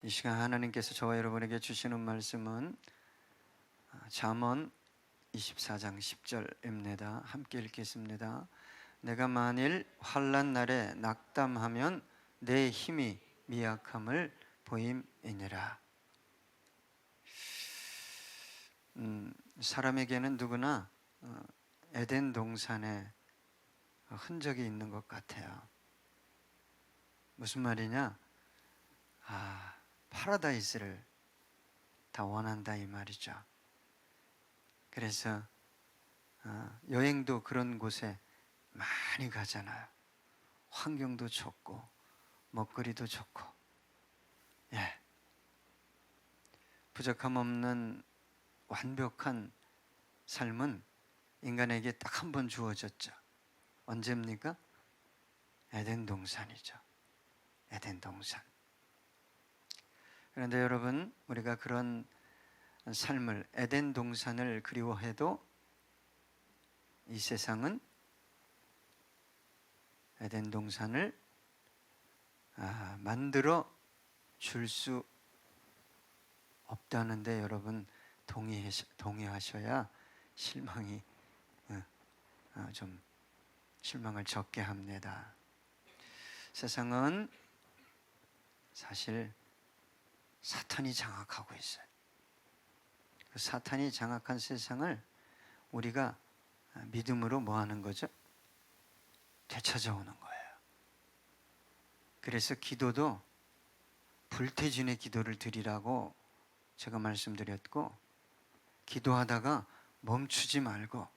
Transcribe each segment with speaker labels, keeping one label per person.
Speaker 1: 이 시간 하나님께서 저와 여러분에게 주시는 말씀은 잠언 24장 10절입니다. 함께 읽겠습니다. 내가 만일 환난 날에 낙담하면 내 힘이 미약함을 보임이니라. 사람에게는 누구나 에덴 동산에 흔적이 있는 것 같아요. 무슨 말이냐? 파라다이스를 다 원한다 이 말이죠. 그래서 여행도 그런 곳에 많이 가잖아요. 환경도 좋고 먹거리도 좋고, 부족함 없는 완벽한 삶은 인간에게 딱 한 번 주어졌죠. 언제입니까? 에덴 동산이죠. 에덴 동산. 그런데 여러분, 우리가 그런 삶을, 에덴 동산을 그리워해도 이 세상은 에덴 동산을 만들어 줄 수 없다는데 여러분 동의하셔야 실망이 좀 실망을 적게 합니다. 세상은 사실 사탄이 장악하고 있어요. 그 사탄이 장악한 세상을 우리가 믿음으로 뭐 하는 거죠? 되찾아오는 거예요. 그래서 기도도 불태진의 기도를 드리라고 제가 말씀드렸고, 기도하다가 멈추지 말고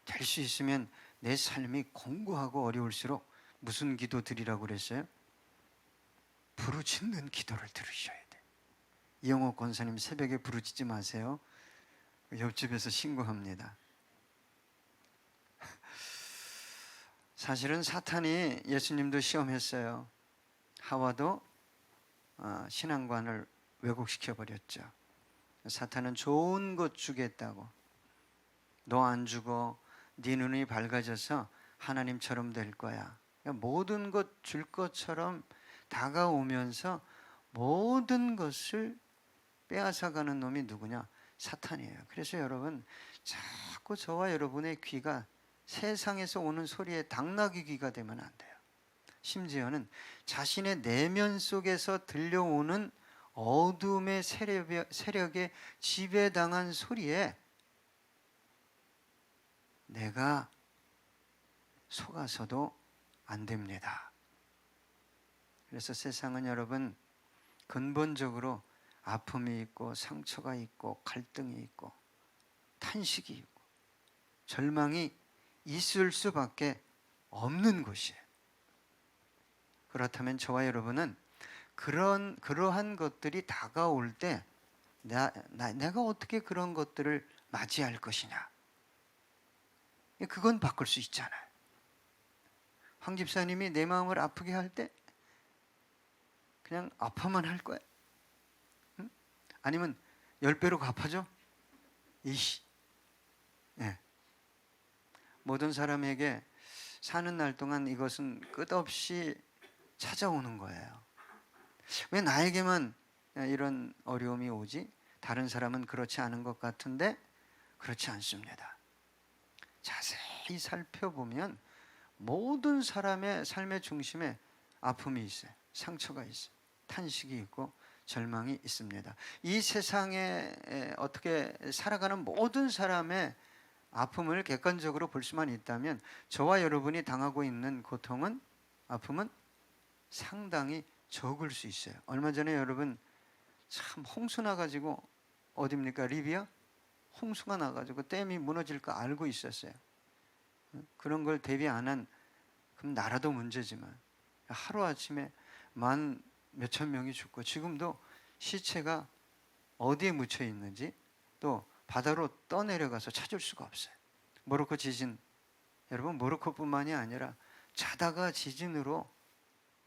Speaker 1: 될 수 있으면 내 삶이 공고하고 어려울수록 무슨 기도 드리라고 그랬어요? 부르짖는 기도를 들으셔야 돼. 이영호 권사님 새벽에 부르짖지 마세요. 옆집에서 신고합니다. 사실은 사탄이 예수님도 시험했어요. 하와도 신앙관을 왜곡시켜 버렸죠. 사탄은 좋은 것 주겠다고, 너 안 죽어, 네 눈이 밝아져서 하나님처럼 될 거야, 모든 것 줄 것처럼 다가오면서 모든 것을 빼앗아가는 놈이 누구냐? 사탄이에요. 그래서 여러분, 자꾸 저와 여러분의 귀가 세상에서 오는 소리에 당나귀 귀가 되면 안 돼요. 심지어는 자신의 내면 속에서 들려오는 어둠의 세력에 지배당한 소리에 내가 속아서도 안 됩니다. 그래서 세상은 여러분 근본적으로 아픔이 있고 상처가 있고 갈등이 있고 탄식이 있고 절망이 있을 수밖에 없는 곳이에요. 그렇다면 저와 여러분은 그러한 것들이 다가올 때 내가 어떻게 그런 것들을 맞이할 것이냐, 그건 바꿀 수 있잖아요. 황 집사님이 내 마음을 아프게 할 때 그냥 아파만 할 거야? 응? 아니면 10배로 갚아줘? 모든 사람에게 사는 날 동안 이것은 끝없이 찾아오는 거예요. 왜 나에게만 이런 어려움이 오지? 다른 사람은 그렇지 않은 것 같은데 그렇지 않습니다. 자세히 살펴보면 모든 사람의 삶의 중심에 아픔이 있어요. 상처가 있어요. 탄식이 있고 절망이 있습니다. 이 세상에 어떻게 살아가는 모든 사람의 아픔을 객관적으로 볼 수만 있다면 저와 여러분이 당하고 있는 고통은, 아픔은 상당히 적을 수 있어요. 얼마 전에 여러분 참 홍수 나가지고, 어딥니까? 리비아? 홍수가 나가지고 댐이 무너질 거 알고 있었어요. 그런 걸 대비 안 한, 그럼 나라도 문제지만 하루아침에 만 몇천 명이 죽고 지금도 시체가 어디에 묻혀 있는지 또 바다로 떠내려가서 찾을 수가 없어요. 모로코 지진, 여러분 모로코뿐만이 아니라 자다가 지진으로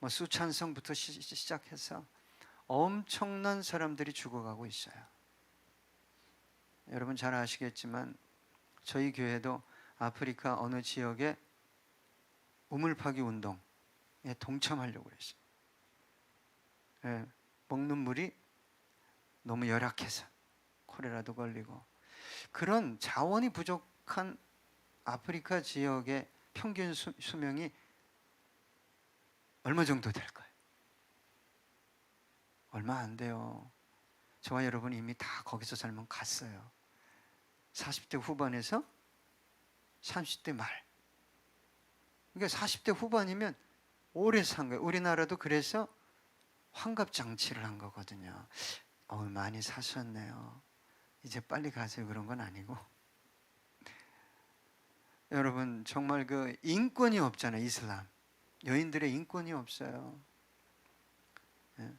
Speaker 1: 수찬성부터 시작해서 엄청난 사람들이 죽어가고 있어요. 여러분 잘 아시겠지만 저희 교회도 아프리카 어느 지역에 우물 파기 운동에 동참하려고 그랬어요. 먹는 물이 너무 열악해서 콜레라도 걸리고, 그런 자원이 부족한 아프리카 지역의 평균 수명이 얼마 정도 될까요? 얼마 안 돼요. 저와 여러분 이미 다 거기서 살면 갔어요. 40대 후반에서 30대 말. 그러니까 40대 후반이면 오래 산 거예요. 우리나라도 그래서 환갑잔치를 한 거거든요. 많이 사셨네요. 이제 빨리 가세요. 그런 건 아니고. 여러분 정말 그 인권이 없잖아요. 이슬람. 여인들의 인권이 없어요. 예.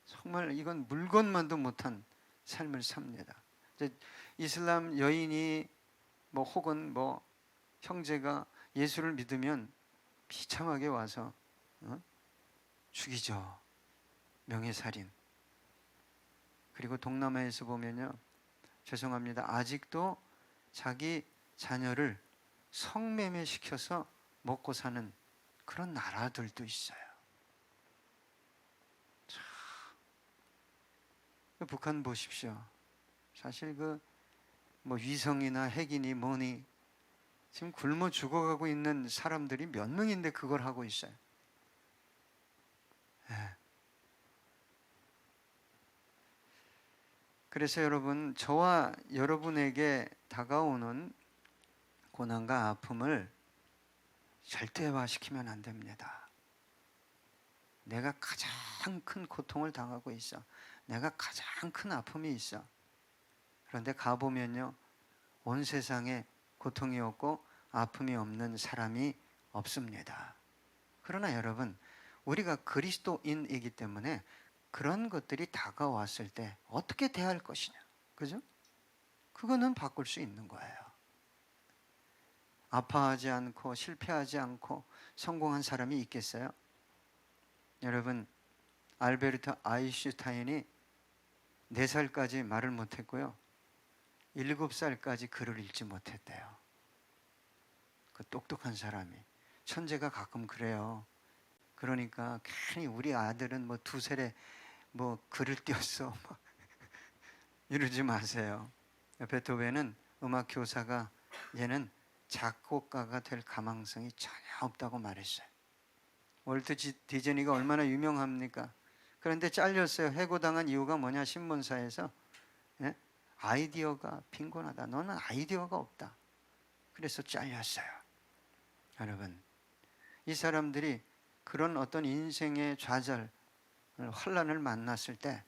Speaker 1: 정말 이건 물건만도 못한 삶을 삽니다. 이슬람 여인이 혹은 형제가 예수를 믿으면 비참하게 와서 죽이죠. 명예살인. 그리고 동남아에서 보면요, 죄송합니다, 아직도 자기 자녀를 성매매 시켜서 먹고 사는 그런 나라들도 있어요. 참. 북한 보십시오. 사실 위성이나 핵이니 뭐니 지금 굶어 죽어가고 있는 사람들이 몇 명인데 그걸 하고 있어요. 네. 그래서 여러분, 저와 여러분에게 다가오는 고난과 아픔을 절대화시키면 안 됩니다. 내가 가장 큰 고통을 당하고 있어. 내가 가장 큰 아픔이 있어. 그런데 가보면요, 온 세상에 고통이 없고 아픔이 없는 사람이 없습니다. 그러나 여러분, 우리가 그리스도인이기 때문에 그런 것들이 다가왔을 때 어떻게 대할 것이냐, 그죠? 그거는 바꿀 수 있는 거예요. 아파하지 않고 실패하지 않고 성공한 사람이 있겠어요? 여러분, 알베르트 아인슈타인이 4살까지 말을 못했고요, 7살까지 글을 읽지 못했대요. 그 똑똑한 사람이. 천재가 가끔 그래요. 그러니까 괜히 우리 아들은 2살에 글을 띄웠어 이러지 마세요. 베토벤은 음악 교사가 얘는 작곡가가 될 가망성이 전혀 없다고 말했어요. 월트 디즈니가 얼마나 유명합니까? 그런데 잘렸어요. 해고당한 이유가 뭐냐? 신문사에서 아이디어가 빈곤하다. 너는 아이디어가 없다. 그래서 잘렸어요. 여러분, 이 사람들이 그런 어떤 인생의 좌절, 환란을 만났을 때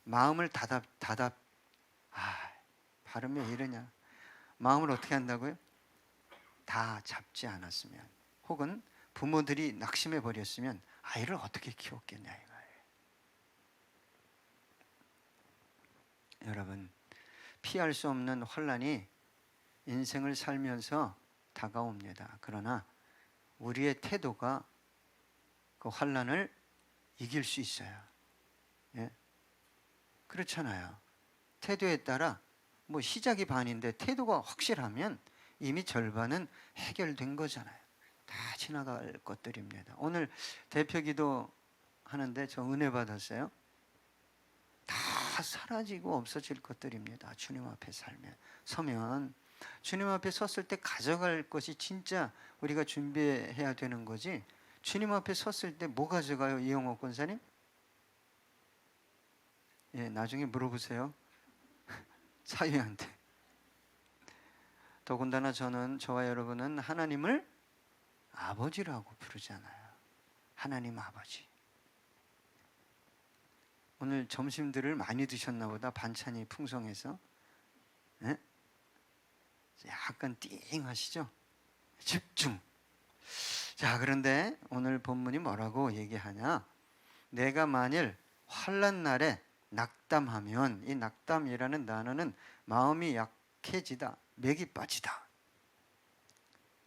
Speaker 1: 마음을 발음이 왜 이러냐? 마음을 어떻게 한다고요? 다 잡지 않았으면, 혹은 부모들이 낙심해 버렸으면 아이를 어떻게 키웠겠냐 이거예요. 여러분, 피할 수 없는 환란이 인생을 살면서 다가옵니다. 그러나 우리의 태도가 그 환란을 이길 수 있어요. 예? 그렇잖아요. 태도에 따라 시작이 반인데 태도가 확실하면 이미 절반은 해결된 거잖아요. 다 지나갈 것들입니다. 오늘 대표기도 하는데 저 은혜 받았어요. 다 사라지고 없어질 것들입니다. 주님 앞에 서면 주님 앞에 섰을 때 가져갈 것이 진짜 우리가 준비해야 되는 거지, 주님 앞에 섰을 때 뭐 가져가요? 이영옥 권사님? 예, 나중에 물어보세요. 사위한테. 더군다나 저와 여러분은 하나님을 아버지라고 부르잖아요. 하나님 아버지. 오늘 점심들을 많이 드셨나 보다. 반찬이 풍성해서. 예? 약간 띵 하시죠? 집중. 자, 그런데 오늘 본문이 뭐라고 얘기하냐? 내가 만일 환난 날에 낙담하면, 이 낙담이라는 단어는 마음이 약해지다, 맥이 빠지다,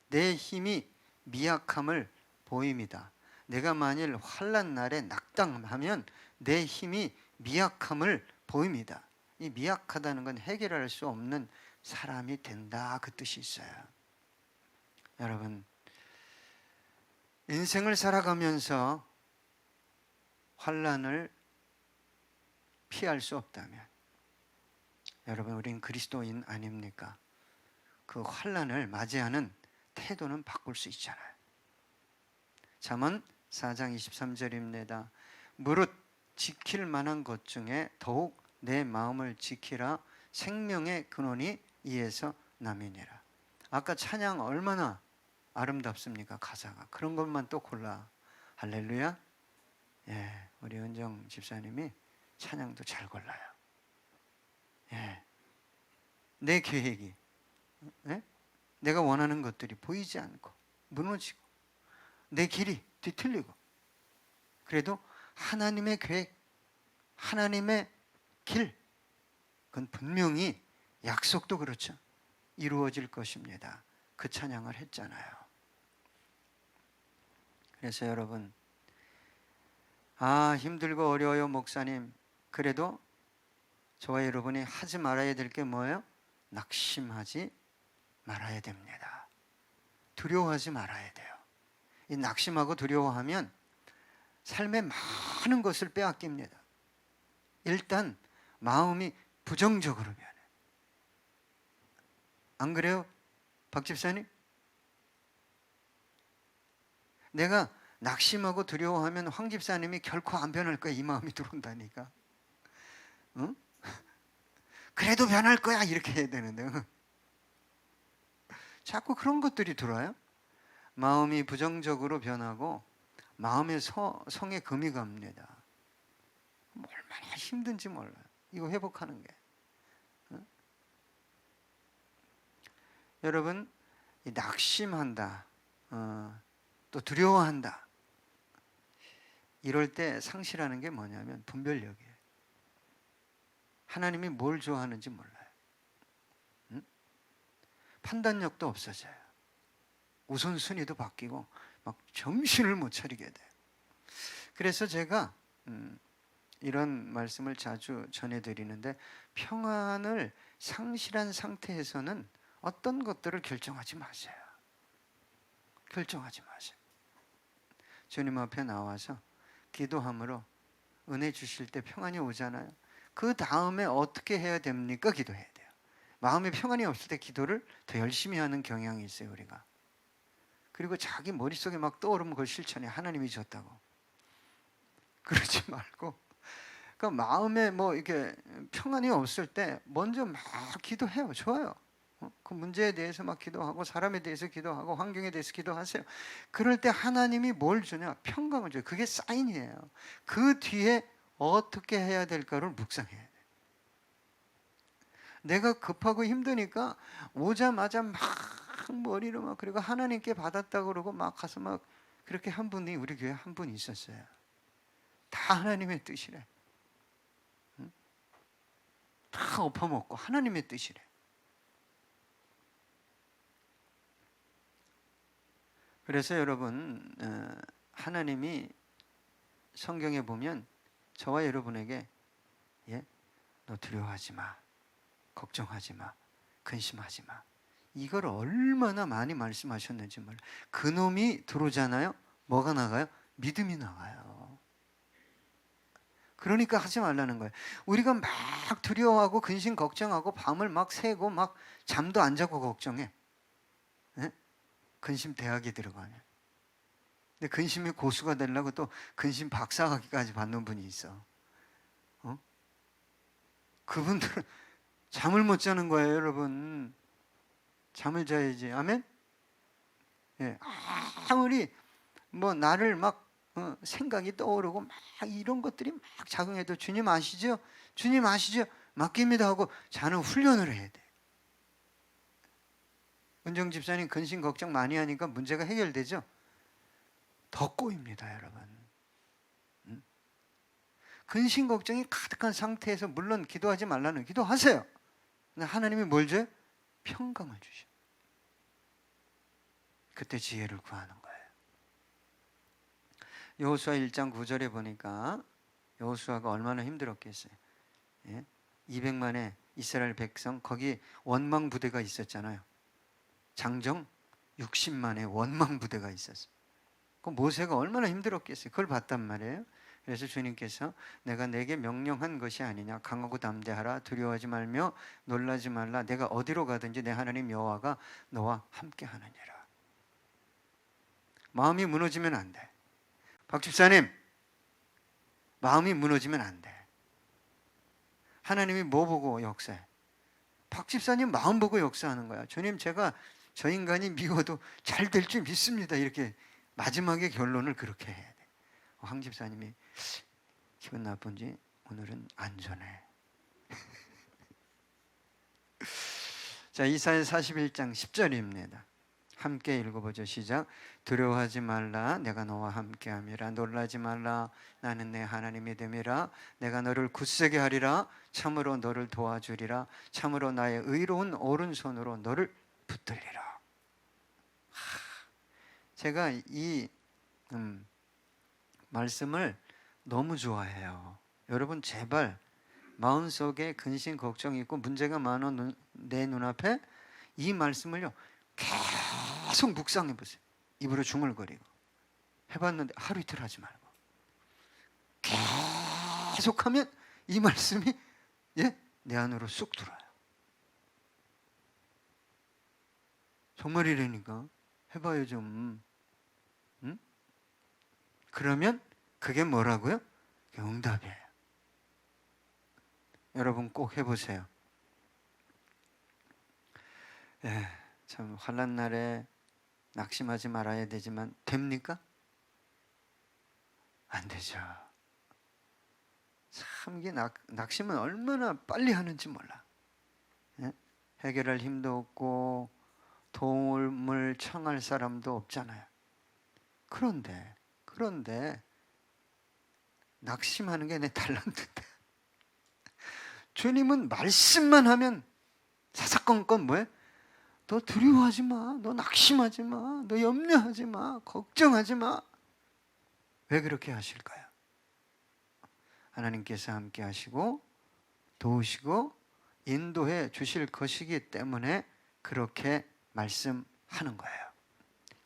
Speaker 1: 내 힘이 미약함을 보입니다. 내가 만일 환난 날에 낙담하면 내 힘이 미약함을 보입니다. 이 미약하다는 건 해결할 수 없는 사람이 된다, 그 뜻이 있어요. 여러분, 인생을 살아가면서 환난을 피할 수 없다면, 여러분 우린 그리스도인 아닙니까? 그 환난을 맞이하는 태도는 바꿀 수 있잖아요. 잠언 4장 23절입니다. 무릇 지킬 만한 것 중에 더욱 내 마음을 지키라. 생명의 근원이 이에서 남이니라. 아까 찬양 얼마나 아름답습니까? 가사가. 그런 것만 또 골라. 할렐루야. 예, 우리 은정 집사님이 찬양도 잘 골라요. 예, 내 계획이, 예? 내가 원하는 것들이 보이지 않고 무너지고 내 길이 뒤틀리고, 그래도 하나님의 계획, 하나님의 길, 그건 분명히 약속도 그렇죠. 이루어질 것입니다. 그 찬양을 했잖아요. 그래서 여러분, 힘들고 어려워요 목사님. 그래도 저와 여러분이 하지 말아야 될 게 뭐예요? 낙심하지 말아야 됩니다. 두려워하지 말아야 돼요. 이 낙심하고 두려워하면 삶의 많은 것을 빼앗깁니다. 일단 마음이 부정적으로 변해. 안 그래요? 박 집사님? 내가 낙심하고 두려워하면 황 집사님이 결코 안 변할 거야. 이 마음이 들어온다니까. 응? 그래도 변할 거야. 이렇게 해야 되는데. 자꾸 그런 것들이 들어요. 마음이 부정적으로 변하고 마음의 성에 금이 갑니다. 얼마나 힘든지 몰라요. 이거 회복하는 게. 응? 여러분, 낙심한다. 또 두려워한다. 이럴 때 상실하는 게 뭐냐면 분별력이에요. 하나님이 뭘 좋아하는지 몰라요. 응? 판단력도 없어져요. 우선순위도 바뀌고 막 정신을 못 차리게 돼요. 그래서 제가 이런 말씀을 자주 전해드리는데, 평안을 상실한 상태에서는 어떤 것들을 결정하지 마세요. 결정하지 마세요. 주님 앞에 나와서 기도함으로 은혜 주실 때 평안이 오잖아요. 그 다음에 어떻게 해야 됩니까? 기도해야 돼요. 마음에 평안이 없을 때 기도를 더 열심히 하는 경향이 있어요, 우리가. 그리고 자기 머릿속에 막 떠오르면 그걸 실천해. 하나님이 줬다고. 그러지 말고, 그러니까 마음에 뭐 이렇게 평안이 없을 때 먼저 막 기도해요. 좋아요. 그 문제에 대해서 막 기도하고, 사람에 대해서 기도하고, 환경에 대해서 기도하세요. 그럴 때 하나님이 뭘 주냐? 평강을 줘요. 그게 사인이에요. 그 뒤에 어떻게 해야 될까를 묵상해야 돼요. 내가 급하고 힘드니까 오자마자 막 머리로 막, 그리고 하나님께 받았다고 그러고 막 가서 막 그렇게 한 분이 우리 교회 한 분 있었어요. 다 하나님의 뜻이래. 응? 다 엎어먹고 하나님의 뜻이래. 그래서 여러분, 하나님이 성경에 보면 저와 여러분에게, 너 두려워하지 마, 걱정하지 마, 근심하지 마, 이걸 얼마나 많이 말씀하셨는지 몰라요. 그놈이 들어오잖아요. 뭐가 나가요? 믿음이 나가요. 그러니까 하지 말라는 거예요. 우리가 막 두려워하고 근심 걱정하고 밤을 막 새고 막 잠도 안 자고 걱정해. 네? 근심 대학에 들어가면. 근데 근심의 고수가 되려고 또 근심 박사학위까지 받는 분이 있어. 그분들은 잠을 못 자는 거예요, 여러분. 잠을 자야지. 아멘? 예. 아무리 뭐 나를 막 생각이 떠오르고 막 이런 것들이 막 작용해도 주님 아시죠? 주님 아시죠? 맡깁니다 하고 자는 훈련을 해야 돼. 은정 집사님 근심 걱정 많이 하니까 문제가 해결되죠? 더 꼬입니다, 여러분. 근심 걱정이 가득한 상태에서 물론 기도하지 말라는, 기도하세요. 근데 하나님이 뭘 줘요? 평강을 주셔. 그때 지혜를 구하는 거예요. 여호수아 1장 9절에 보니까 여호수아가 얼마나 힘들었겠어요. 200만의 이스라엘 백성, 거기 원망 부대가 있었잖아요. 장정 60만의 원망 부대가 있었어요. 그 모세가 얼마나 힘들었겠어요. 그걸 봤단 말이에요. 그래서 주님께서 내가 내게 명령한 것이 아니냐, 강하고 담대하라, 두려워하지 말며 놀라지 말라, 내가 어디로 가든지 내 하나님 여호와가 너와 함께 하느니라. 마음이 무너지면 안 돼. 박 집사님, 마음이 무너지면 안 돼. 하나님이 뭐 보고 역사해? 박 집사님 마음 보고 역사하는 거야. 주님, 제가 저 인간이 미워도 잘 될 줄 믿습니다. 이렇게 마지막에 결론을 그렇게 해야 돼. 황 집사님이 기분 나쁜지 오늘은 안전해. 자, 이사야 41장 10절입니다. 함께 읽어보죠. 시작. 두려워하지 말라, 내가 너와 함께함이라. 놀라지 말라, 나는 내 하나님이 됨이라. 내가 너를 굳세게 하리라. 참으로 너를 도와주리라. 참으로 나의 의로운 오른손으로 너를 붙들리라. 제가 이 말씀을 너무 좋아해요. 여러분 제발 마음속에 근심 걱정이 있고 문제가 많아 내 눈앞에 이 말씀을요 계속 묵상해 보세요. 입으로 중얼거리고 해봤는데 하루 이틀 하지 말고 계속하면 이 말씀이 내 안으로 쑥 들어요. 정말이라니까. 해봐요 좀. 응? 그러면 그게 뭐라고요? 그게 응답이에요. 여러분 꼭 해보세요. 참 환난 날에 낙심하지 말아야 되지만 됩니까? 안 되죠. 참 이게 낙심은 얼마나 빨리 하는지 몰라. 해결할 힘도 없고 도움을 청할 사람도 없잖아요. 그런데 낙심하는 게 내 달란트인데 주님은 말씀만 하면 사사건건 뭐예요? 너 두려워하지 마, 너 낙심하지 마, 너 염려하지 마, 걱정하지 마. 왜 그렇게 하실까요? 하나님께서 함께 하시고 도우시고 인도해 주실 것이기 때문에 그렇게 말씀하는 거예요.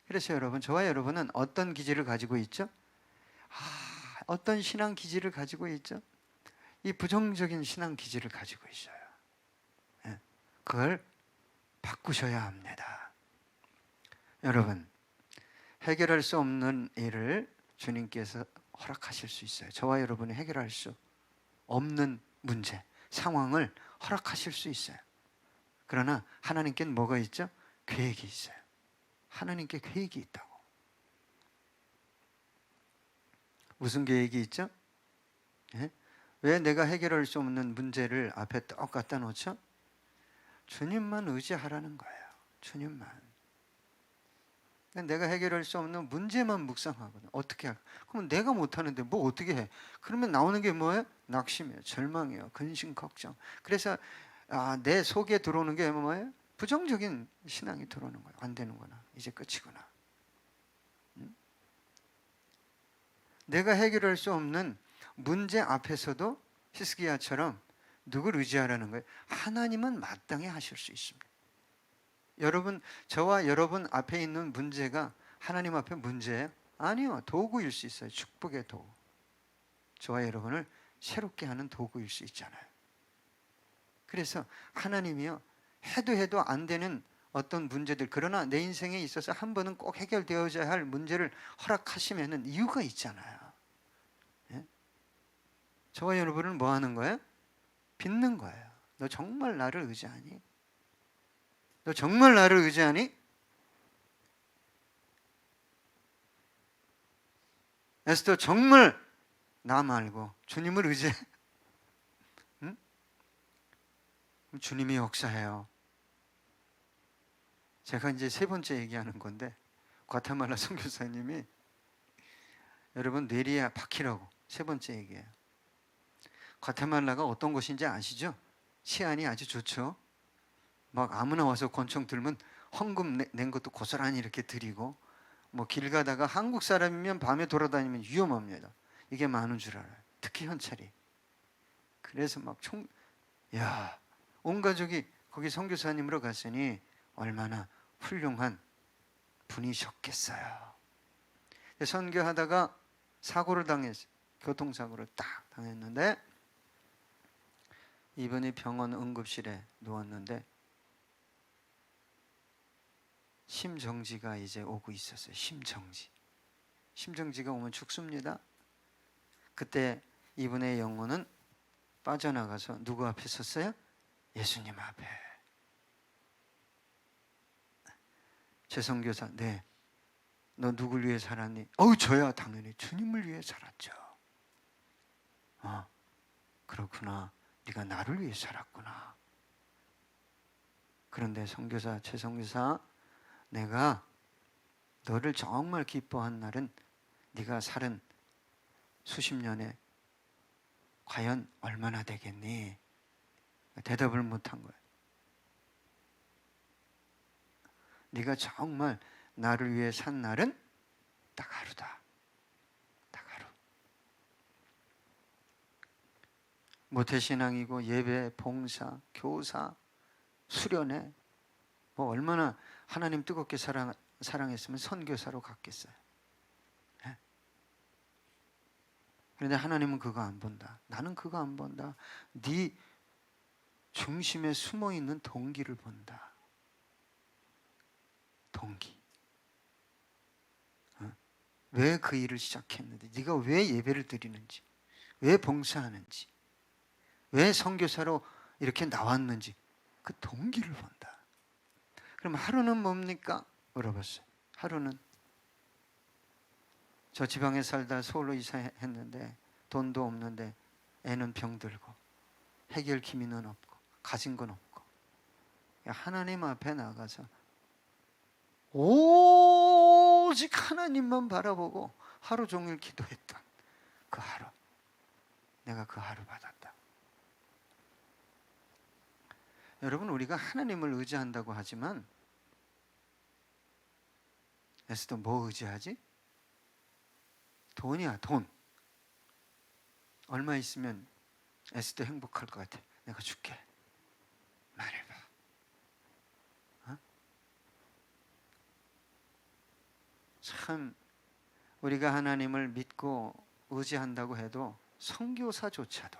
Speaker 1: 그래서 여러분, 저와 여러분은 어떤 기질을 가지고 있죠? 어떤 신앙 기질을 가지고 있죠? 이 부정적인 신앙 기질을 가지고 있어요. 그걸 바꾸셔야 합니다. 여러분, 해결할 수 없는 일을 주님께서 허락하실 수 있어요. 저와 여러분이 해결할 수 없는 문제, 상황을 허락하실 수 있어요. 그러나 하나님께는 뭐가 있죠? 계획이 있어요. 하나님께 계획이 있다고. 무슨 계획이 있죠? 왜 내가 해결할 수 없는 문제를 앞에 딱 갖다 놓죠? 주님만 의지하라는 거예요. 주님만. 내가 해결할 수 없는 문제만 묵상하거든. 어떻게 할까? 그럼 내가 못하는데 뭐 어떻게 해? 그러면 나오는 게 뭐예요? 낙심이에요. 절망이에요. 근심, 걱정. 그래서 내 속에 들어오는 게 뭐예요? 부정적인 신앙이 들어오는 거예요. 안 되는구나. 이제 끝이구나. 내가 해결할 수 없는 문제 앞에서도 히스기야처럼 누굴 의지하라는 거예요? 하나님은 마땅히 하실 수 있습니다. 여러분, 저와 여러분 앞에 있는 문제가 하나님 앞에 문제예요? 아니요. 도구일 수 있어요. 축복의 도구. 저와 여러분을 새롭게 하는 도구일 수 있잖아요. 그래서 하나님이요, 해도 안 되는 어떤 문제들, 그러나 내 인생에 있어서 한 번은 꼭 해결되어야 할 문제를 허락하시면은 이유가 있잖아요. 저와 여러분을 뭐 하는 거예요? 빚는 거예요. 너 정말 나를 의지하니? 너 정말 나를 의지하니? 에스더, 정말 나 말고 주님을 의지해? 응? 주님이 역사해요. 제가 이제 세 번째 얘기하는 건데, 과테말라 선교사님이 여러분 뇌리에 박히라고 세 번째 얘기예요. 과테말라가 어떤 곳인지 아시죠? 치안이 아주 좋죠. 막 아무나 와서 권총 들면 헌금 낸 것도 고스란히 이렇게 드리고, 뭐 길 가다가 한국 사람이면 밤에 돌아다니면 위험합니다. 이게 많은 줄 알아요. 특히 현찰이. 그래서 막 온 가족이 거기 선교사님으로 갔으니 얼마나 훌륭한 분이셨겠어요. 선교하다가 사고를 당했어요. 교통사고를 딱 당했는데 이분이 병원 응급실에 누웠는데 심정지가 이제 오고 있었어요. 심정지가 오면 죽습니다. 그때 이분의 영혼은 빠져나가서 누구 앞에 섰어요? 예수님 앞에. 제 선교사, 네, 너 누굴 위해 살았니? 저야 당연히 주님을 위해 살았죠. 그렇구나. 네가 나를 위해 살았구나. 그런데 선교사, 제 선교사, 내가 너를 정말 기뻐한 날은 네가 살은 수십 년에 과연 얼마나 되겠니? 대답을 못한 거예요. 네가 정말 나를 위해 산 날은 딱 하루다. 딱 하루. 모태신앙이고 예배, 봉사, 교사, 수련회, 뭐 얼마나 하나님 뜨겁게 사랑했으면 선교사로 갔겠어요. 네? 그런데 하나님은 그거 안 본다. 나는 그거 안 본다. 네 중심에 숨어있는 동기를 본다. 동기. 왜 그 일을 시작했는지, 네가 왜 예배를 드리는지, 왜 봉사하는지, 왜 선교사로 이렇게 나왔는지 그 동기를 본다. 그럼 하루는 뭡니까? 물어봤어요. 하루는 저 지방에 살다 서울로 이사했는데 돈도 없는데 애는 병들고 해결 기미는 없고 가진 건 없고 하나님 앞에 나가서 오직 하나님만 바라보고 하루 종일 기도했던 그 하루, 내가 그 하루 받았다. 여러분, 우리가 하나님을 의지한다고 하지만 에스더 뭐 의지하지? 돈이야, 돈. 얼마 있으면 에스더 행복할 것 같아. 내가 줄게. 말해봐. 참 우리가 하나님을 믿고 의지한다고 해도 선교사조차도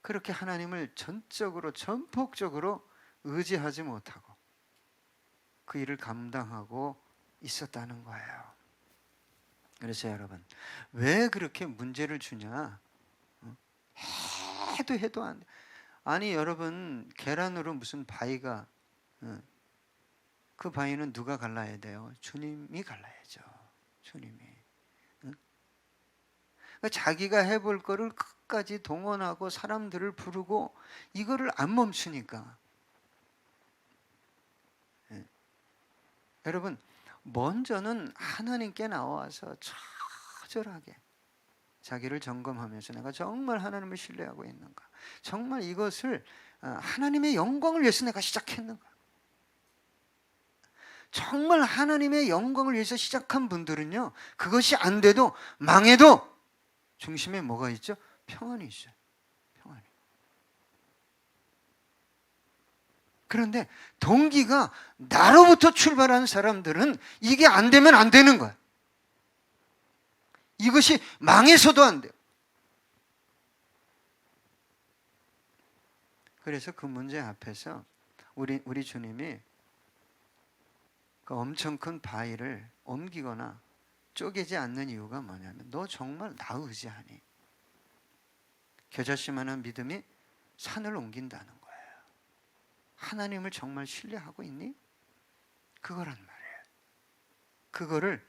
Speaker 1: 그렇게 하나님을 전적으로 전폭적으로 의지하지 못하고 그 일을 감당하고 있었다는 거예요. 그래서 여러분, 왜 그렇게 문제를 주냐? 해도 안 돼. 아니 여러분, 계란으로 무슨 바위가, 그 바위는 누가 갈라야 돼요? 주님이 갈라야죠. 주님이. 자기가 해볼 거를 끝까지 동원하고 사람들을 부르고 이거를 안 멈추니까. 여러분, 먼저는 하나님께 나와서 처절하게 자기를 점검하면서 내가 정말 하나님을 신뢰하고 있는가, 정말 이것을 하나님의 영광을 위해서 내가 시작했는가. 정말 하나님의 영광을 위해서 시작한 분들은요, 그것이 안 돼도 망해도 중심에 뭐가 있죠? 평안이 있어요. 평안이. 그런데 동기가 나로부터 출발한 사람들은 이게 안 되면 안 되는 거야. 이것이 망해서도 안 돼요. 그래서 그 문제 앞에서 우리 주님이 그 엄청 큰 바위를 옮기거나 쪼개지 않는 이유가 뭐냐면, 너 정말 나 의지하니? 겨자씨만한 믿음이 산을 옮긴다는 거예요. 하나님을 정말 신뢰하고 있니? 그거란 말이에요. 그거를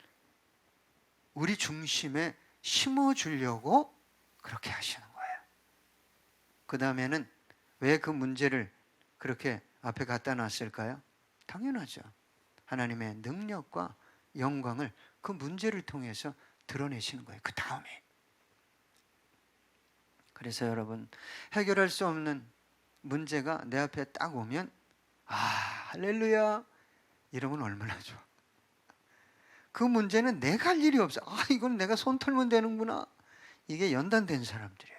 Speaker 1: 우리 중심에 심어주려고 그렇게 하시는 거예요. 그 다음에는 왜 그 문제를 그렇게 앞에 갖다 놨을까요? 당연하죠. 하나님의 능력과 영광을 그 문제를 통해서 드러내시는 거예요. 그 다음에. 그래서 여러분, 해결할 수 없는 문제가 내 앞에 딱 오면 할렐루야 이러면 얼마나 좋아. 그 문제는 내가 할 일이 없어. 이건 내가 손 털면 되는구나. 이게 연단된 사람들이에요.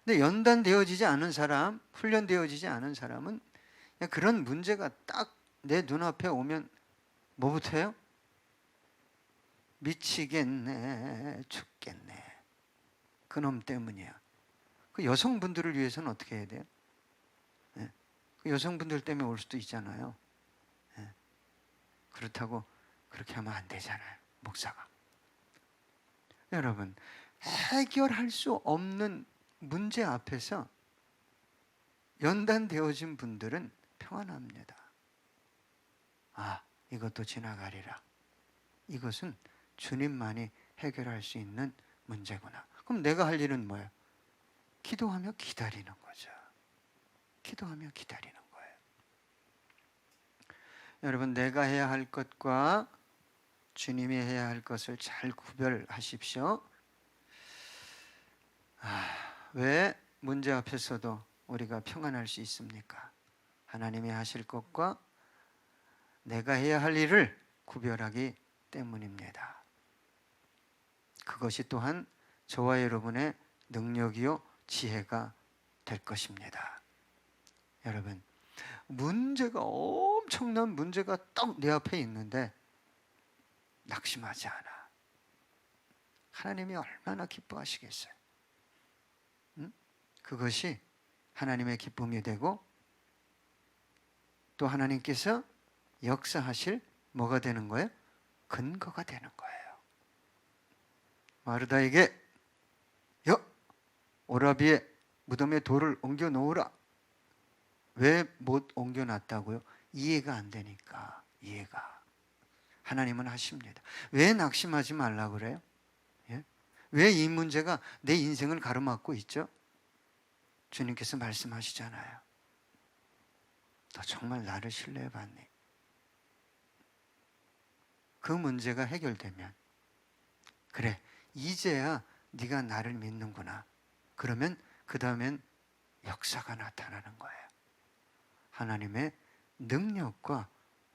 Speaker 1: 근데 연단되어지지 않은 사람, 훈련되어지지 않은 사람은 그런 문제가 딱 내 눈앞에 오면 뭐부터 해요? 미치겠네, 죽겠네. 그놈 때문이야. 그 여성분들을 위해서는 어떻게 해야 돼요? 예. 그 여성분들 때문에 올 수도 있잖아요. 예. 그렇다고 그렇게 하면 안 되잖아요, 목사가. 여러분, 해결할 수 없는 문제 앞에서 연단되어진 분들은 평안합니다. 아, 이것도 지나가리라. 이것은 주님만이 해결할 수 있는 문제구나. 그럼 내가 할 일은 뭐예요? 기도하며 기다리는 거죠. 기도하며 기다리는 거예요. 여러분, 내가 해야 할 것과 주님이 해야 할 것을 잘 구별하십시오. 왜 문제 앞에서도 우리가 평안할 수 있습니까? 하나님이 하실 것과 내가 해야 할 일을 구별하기 때문입니다. 그것이 또한 저와 여러분의 능력이요 지혜가 될 것입니다. 여러분, 문제가 엄청난 문제가 딱 내 앞에 있는데 낙심하지 않아. 하나님이 얼마나 기뻐하시겠어요? 응? 그것이 하나님의 기쁨이 되고 또 하나님께서 역사하실 뭐가 되는 거예요? 근거가 되는 거예요. 마르다에게 오라비의 무덤에 돌을 옮겨 놓으라. 왜 못 옮겨 놨다고요? 이해가 안 되니까. 이해가. 하나님은 하십니다. 왜 낙심하지 말라 그래요? 예? 왜 이 문제가 내 인생을 가로막고 있죠? 주님께서 말씀하시잖아요. 너 정말 나를 신뢰해 봤니? 그 문제가 해결되면 그래, 이제야 네가 나를 믿는구나. 그러면 그 다음엔 역사가 나타나는 거예요. 하나님의 능력과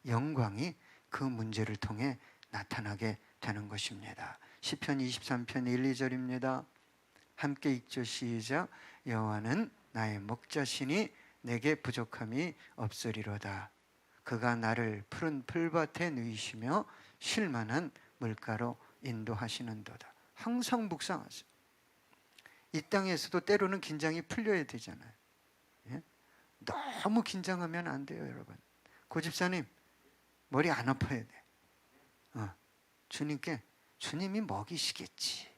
Speaker 1: 영광이 그 문제를 통해 나타나게 되는 것입니다. 시편 23편 1, 2절입니다. 함께 읽죠. 시작. 여호와는 나의 목자시니 내게 부족함이 없으리로다. 그가 나를 푸른 풀밭에 누이시며 쉴 만한 물가로 인도하시는도다. 항상 묵상하세요. 이 땅에서도 때로는 긴장이 풀려야 되잖아요. 예? 너무 긴장하면 안 돼요, 여러분. 고집사님, 머리 안 아파야 돼. 주님께 주님이 먹이시겠지,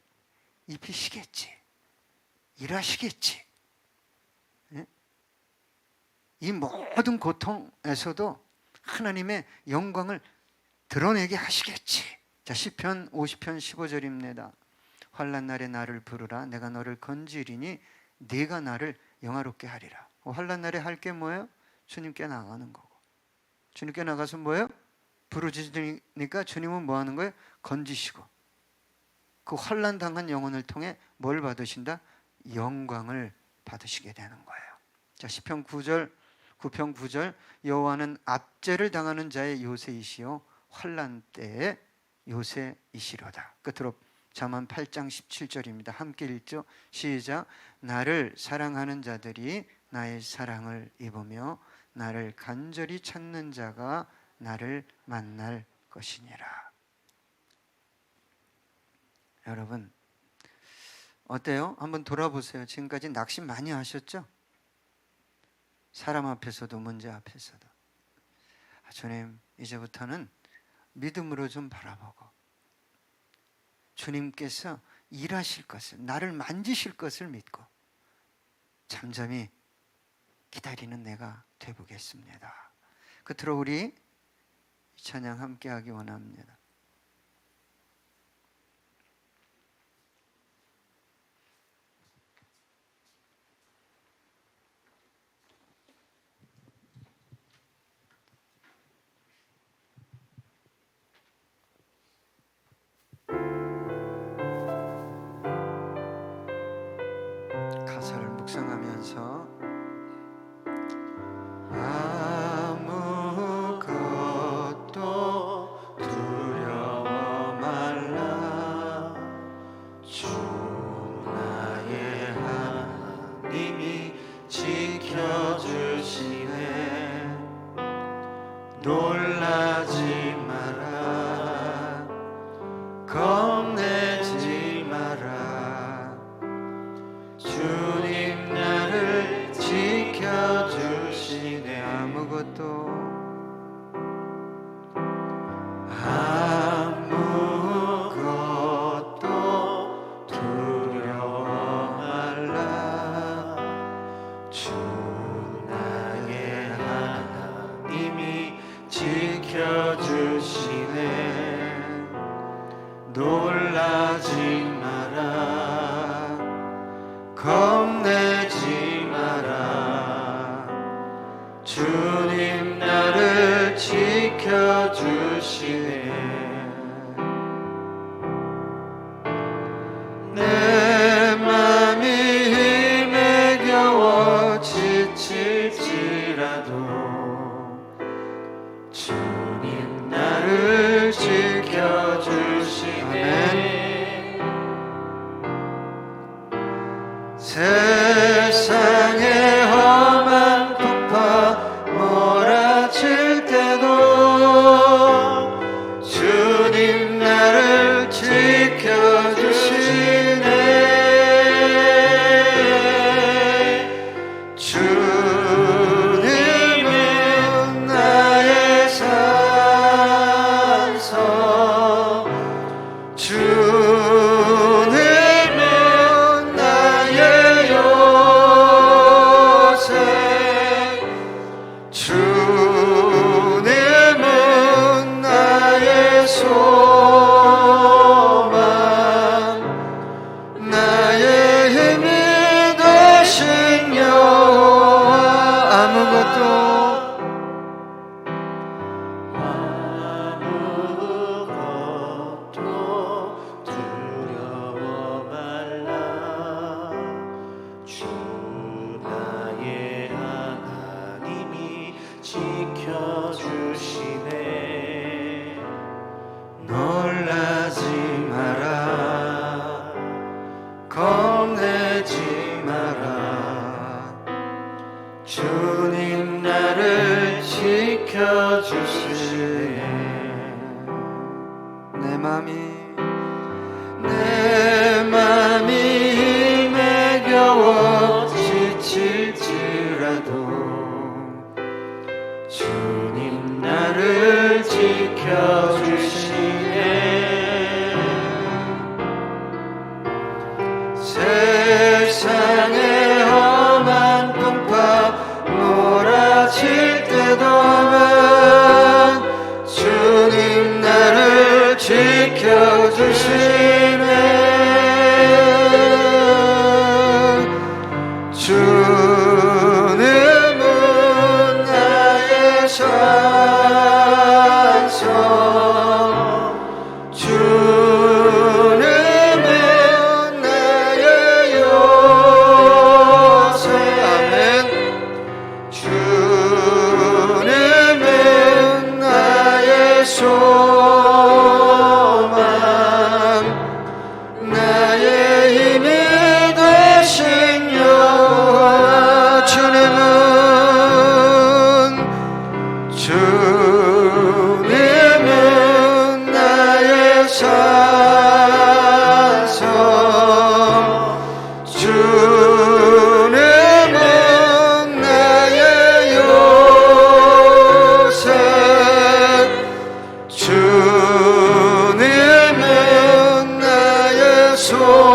Speaker 1: 입히시겠지, 일하시겠지. 예? 이 모든 고통에서도 하나님의 영광을 드러내게 하시겠지. 자, 시편 50편 15절입니다. 환난 날에 나를 부르라. 내가 너를 건지리니 네가 나를 영화롭게 하리라. 환난 날에 할 게 뭐예요? 주님께 나가는 거고. 주님께 나가서 뭐예요? 부르짖으니까 주님은 뭐 하는 거예요? 건지시고. 그 환난 당한 영혼을 통해 뭘 받으신다? 영광을 받으시게 되는 거예요. 자, 시편 9편 9절. 여호와는 압제를 당하는 자의 요새이시요 환난 때의 요새이시로다. 끝으로 잠언 8장 17절입니다. 함께 읽죠. 시작. 나를 사랑하는 자들이 나의 사랑을 입으며 나를 간절히 찾는 자가 나를 만날 것이니라. 여러분, 어때요? 한번 돌아보세요. 지금까지 낙심 많이 하셨죠? 사람 앞에서도 문제 앞에서도. 주님, 이제부터는 믿음으로 좀 바라보고 주님께서 일하실 것을, 나를 만지실 것을 믿고 잠잠히 기다리는 내가 되보겠습니다. 끝으로 우리 찬양 함께 하기 원합니다. 가사를 묵상하면서 아무것도 두려워 말라. 주 나의 하나님이 지켜주시네. 놀라지 마라. 두려워 말라. 주 나의 하나님이 지켜주시네. 놀라지 마라. 겁내지 마라. 주님 나를 지켜주시네. 내 맘이 힘에 겨워 지칠지라도 주님 나를 지켜주시네. 세상에 험한 풍파 몰아칠 때도 주님 나를 지켜주시네. 주님은 나의 산성, 주님은 나의 요새, 주님은 나의 소망, 나의 힘이 되신 여호와. 아무것도 두려워 말라. 주 나의 하나님이 지켜주시네. 놀라지 마라. 겁내지 마라. 주님 나를 지켜주시네. 내 맘이 힘에 겨워 지칠지라도 주님 나를 지켜주시네. 세상에 험한 풍파 몰아칠 때도 주님 나를 지켜주시네. 주님은 나의 산성, 주님은 나의 요새. 아멘. 주님은 나의 소망, 나의 힘이 되신 여호와. 주님은 나의 산성, 주님은 나의 요새, 주님은 나의 소망,